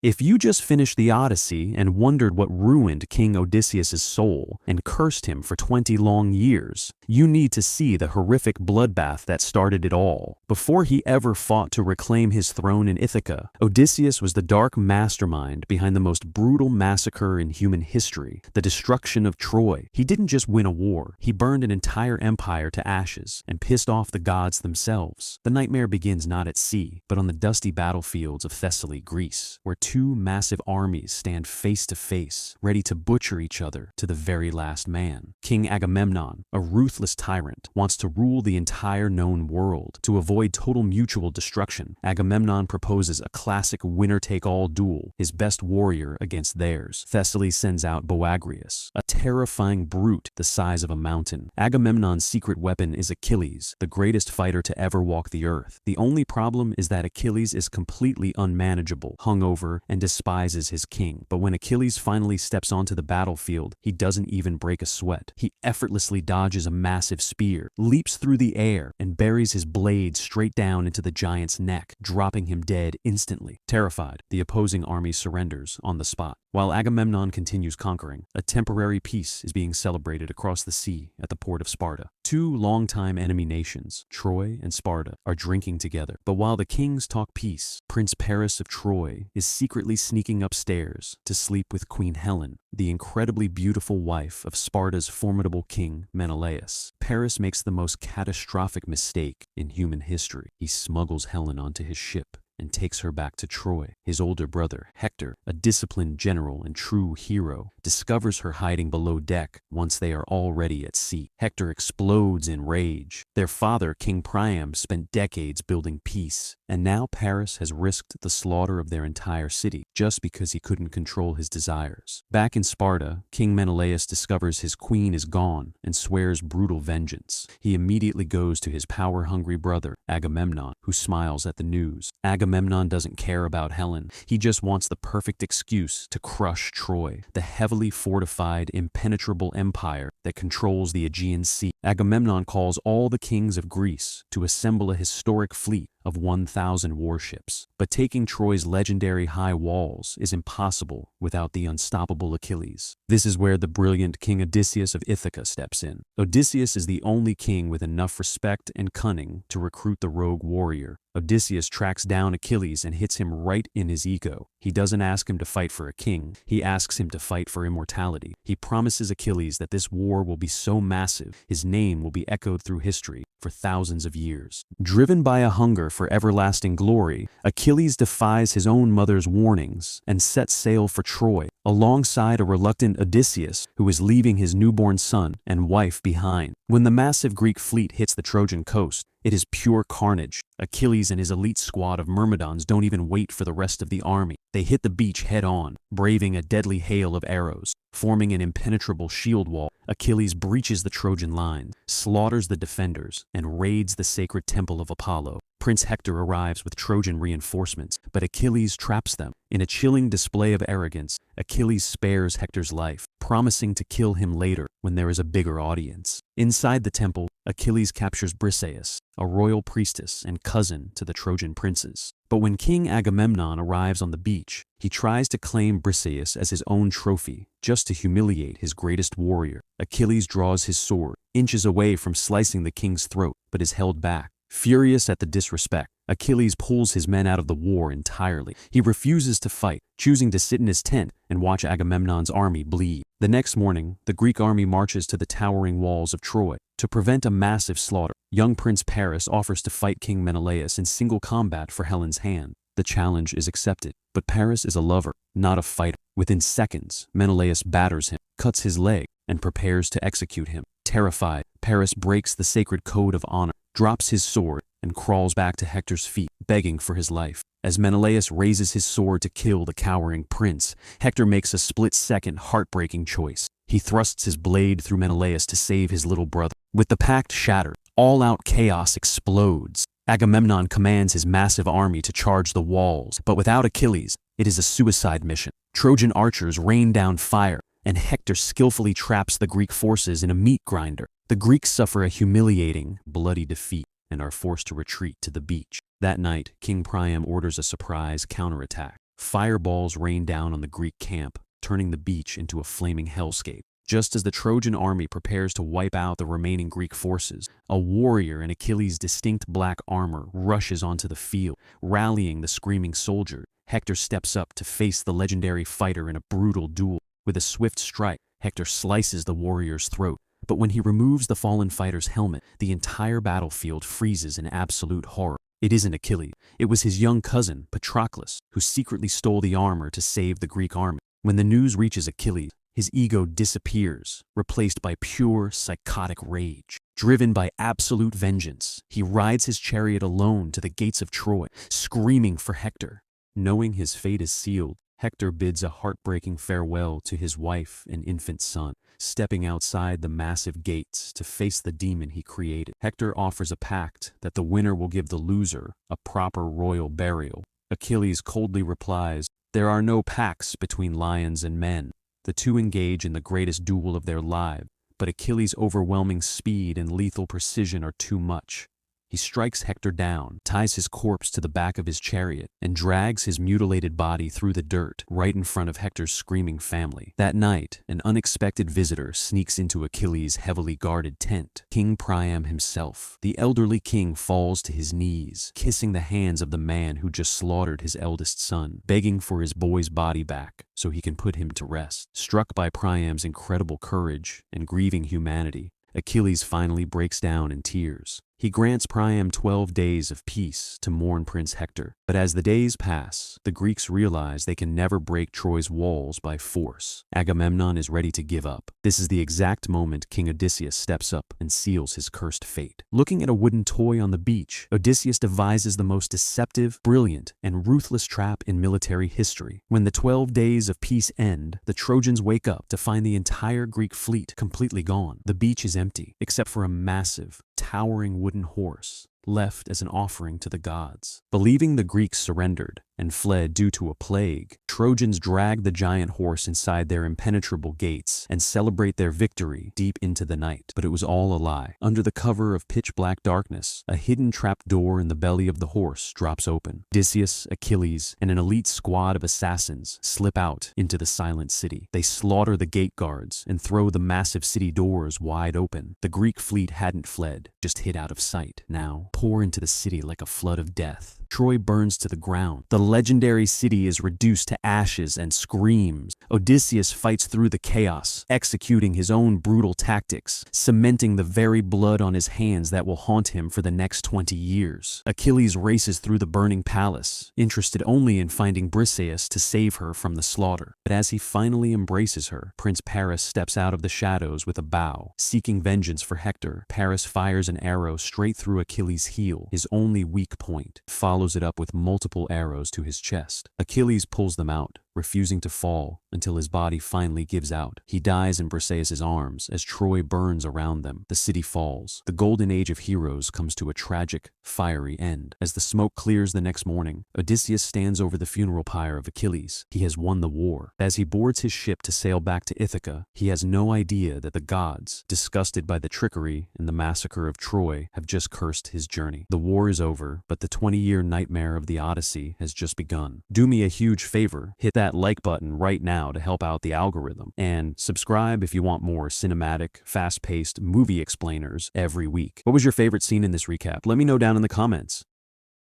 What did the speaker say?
If you just finished the Odyssey and wondered what ruined King Odysseus's soul and cursed him for 20 long years, you need to see the horrific bloodbath that started it all. Before he ever fought to reclaim his throne in Ithaca, Odysseus was the dark mastermind behind the most brutal massacre in human history, the destruction of Troy. He didn't just win a war, he burned an entire empire to ashes and pissed off the gods themselves. The nightmare begins not at sea, but on the dusty battlefields of Thessaly, Greece, where two massive armies stand face to face, ready to butcher each other to the very last man. King Agamemnon, a ruthless tyrant, wants to rule the entire known world. To avoid total mutual destruction, Agamemnon proposes a classic winner-take-all duel, his best warrior against theirs. Thessaly sends out Boagrius, a terrifying brute the size of a mountain. Agamemnon's secret weapon is Achilles, the greatest fighter to ever walk the earth. The only problem is that Achilles is completely unmanageable, hungover, and despises his king. But when Achilles finally steps onto the battlefield, he doesn't even break a sweat. He effortlessly dodges a massive spear, leaps through the air, and buries his blade straight down into the giant's neck, dropping him dead instantly. Terrified, the opposing army surrenders on the spot. While Agamemnon continues conquering, a temporary peace is being celebrated across the sea at the port of Sparta. Two longtime enemy nations, Troy and Sparta, are drinking together. But while the kings talk peace, Prince Paris of Troy is secretly sneaking upstairs to sleep with Queen Helen, the incredibly beautiful wife of Sparta's formidable king Menelaus. Paris makes the most catastrophic mistake in human history. He smuggles Helen onto his ship and takes her back to Troy. His older brother, Hector, a disciplined general and true hero, discovers her hiding below deck once they are already at sea. Hector explodes in rage. Their father, King Priam, spent decades building peace, and now Paris has risked the slaughter of their entire city just because he couldn't control his desires. Back in Sparta, King Menelaus discovers his queen is gone and swears brutal vengeance. He immediately goes to his power-hungry brother, Agamemnon, who smiles at the news. Agamemnon doesn't care about Helen. He just wants the perfect excuse to crush Troy, the heavily fortified, impenetrable empire that controls the Aegean Sea. Agamemnon calls all the kings of Greece to assemble a historic fleet of 1,000 warships. But taking Troy's legendary high walls is impossible without the unstoppable Achilles. This is where the brilliant King Odysseus of Ithaca steps in. Odysseus is the only king with enough respect and cunning to recruit the rogue warrior. Odysseus tracks down Achilles and hits him right in his ego. He doesn't ask him to fight for a king, he asks him to fight for immortality. He promises Achilles that this war will be so massive, his name will be echoed through history for thousands of years. Driven by a hunger for everlasting glory, Achilles defies his own mother's warnings and sets sail for Troy, alongside a reluctant Odysseus who is leaving his newborn son and wife behind. When the massive Greek fleet hits the Trojan coast, it is pure carnage. Achilles and his elite squad of Myrmidons don't even wait for the rest of the army. They hit the beach head-on, braving a deadly hail of arrows. Forming an impenetrable shield wall, Achilles breaches the Trojan lines, slaughters the defenders, and raids the sacred temple of Apollo. Prince Hector arrives with Trojan reinforcements, but Achilles traps them. In a chilling display of arrogance, Achilles spares Hector's life, promising to kill him later when there is a bigger audience. Inside the temple, Achilles captures Briseis, a royal priestess and cousin to the Trojan princes. But when King Agamemnon arrives on the beach, he tries to claim Briseis as his own trophy, just to humiliate his greatest warrior. Achilles draws his sword, inches away from slicing the king's throat, but is held back. Furious at the disrespect, Achilles pulls his men out of the war entirely. He refuses to fight, choosing to sit in his tent and watch Agamemnon's army bleed. The next morning, the Greek army marches to the towering walls of Troy. To prevent a massive slaughter, young Prince Paris offers to fight King Menelaus in single combat for Helen's hand. The challenge is accepted, but Paris is a lover, not a fighter. Within seconds, Menelaus batters him, cuts his leg, and prepares to execute him. Terrified, Paris breaks the sacred code of honor, drops his sword, and crawls back to Hector's feet, begging for his life. As Menelaus raises his sword to kill the cowering prince, Hector makes a split-second, heartbreaking choice. He thrusts his blade through Menelaus to save his little brother. With the pact shattered, all-out chaos explodes. Agamemnon commands his massive army to charge the walls, but without Achilles, it is a suicide mission. Trojan archers rain down fire, and Hector skillfully traps the Greek forces in a meat grinder. The Greeks suffer a humiliating, bloody defeat and are forced to retreat to the beach. That night, King Priam orders a surprise counterattack. Fireballs rain down on the Greek camp, turning the beach into a flaming hellscape. Just as the Trojan army prepares to wipe out the remaining Greek forces, a warrior in Achilles' distinct black armor rushes onto the field, rallying the screaming soldier. Hector steps up to face the legendary fighter in a brutal duel. With a swift strike, Hector slices the warrior's throat. But when he removes the fallen fighter's helmet, the entire battlefield freezes in absolute horror. It isn't Achilles. It was his young cousin, Patroclus, who secretly stole the armor to save the Greek army. When the news reaches Achilles, his ego disappears, replaced by pure, psychotic rage. Driven by absolute vengeance, he rides his chariot alone to the gates of Troy, screaming for Hector. Knowing his fate is sealed, Hector bids a heartbreaking farewell to his wife and infant son, stepping outside the massive gates to face the demon he created. Hector offers a pact that the winner will give the loser a proper royal burial. Achilles coldly replies, "There are no pacts between lions and men." The two engage in the greatest duel of their lives, but Achilles' overwhelming speed and lethal precision are too much. He strikes Hector down, ties his corpse to the back of his chariot, and drags his mutilated body through the dirt right in front of Hector's screaming family. That night, an unexpected visitor sneaks into Achilles' heavily guarded tent. King Priam himself. The elderly king falls to his knees, kissing the hands of the man who just slaughtered his eldest son, begging for his boy's body back so he can put him to rest. Struck by Priam's incredible courage and grieving humanity, Achilles finally breaks down in tears. He grants Priam 12 days of peace to mourn Prince Hector. But as the days pass, the Greeks realize they can never break Troy's walls by force. Agamemnon is ready to give up. This is the exact moment King Odysseus steps up and seals his cursed fate. Looking at a wooden toy on the beach, Odysseus devises the most deceptive, brilliant, and ruthless trap in military history. When the 12 days of peace end, the Trojans wake up to find the entire Greek fleet completely gone. The beach is empty, except for a massive, towering wooden horse, left as an offering to the gods. Believing the Greeks surrendered and fled due to a plague, Trojans drag the giant horse inside their impenetrable gates and celebrate their victory deep into the night. But it was all a lie. Under the cover of pitch-black darkness, a hidden trap door in the belly of the horse drops open. Odysseus, Achilles, and an elite squad of assassins slip out into the silent city. They slaughter the gate guards and throw the massive city doors wide open. The Greek fleet hadn't fled, just hid out of sight. Now, pour into the city like a flood of death. Troy burns to the ground. The legendary city is reduced to ashes and screams. Odysseus fights through the chaos, executing his own brutal tactics, cementing the very blood on his hands that will haunt him for the next 20 years. Achilles races through the burning palace, interested only in finding Briseis to save her from the slaughter. But as he finally embraces her, Prince Paris steps out of the shadows with a bow. Seeking vengeance for Hector, Paris fires an arrow straight through Achilles' heel, his only weak point, follows it up with multiple arrows to his chest. Achilles pulls them out, refusing to fall until his body finally gives out. He dies in Briseis' arms as Troy burns around them. The city falls. The golden age of heroes comes to a tragic, fiery end. As the smoke clears the next morning, Odysseus stands over the funeral pyre of Achilles. He has won the war. As he boards his ship to sail back to Ithaca, he has no idea that the gods, disgusted by the trickery and the massacre of Troy, have just cursed his journey. The war is over, but the 20-year nightmare of the Odyssey has just begun. Do me a huge favor, hit that like button right now to help out the algorithm, and subscribe if you want more cinematic, fast-paced movie explainers every week. What was your favorite scene in this recap? Let me know down in the comments.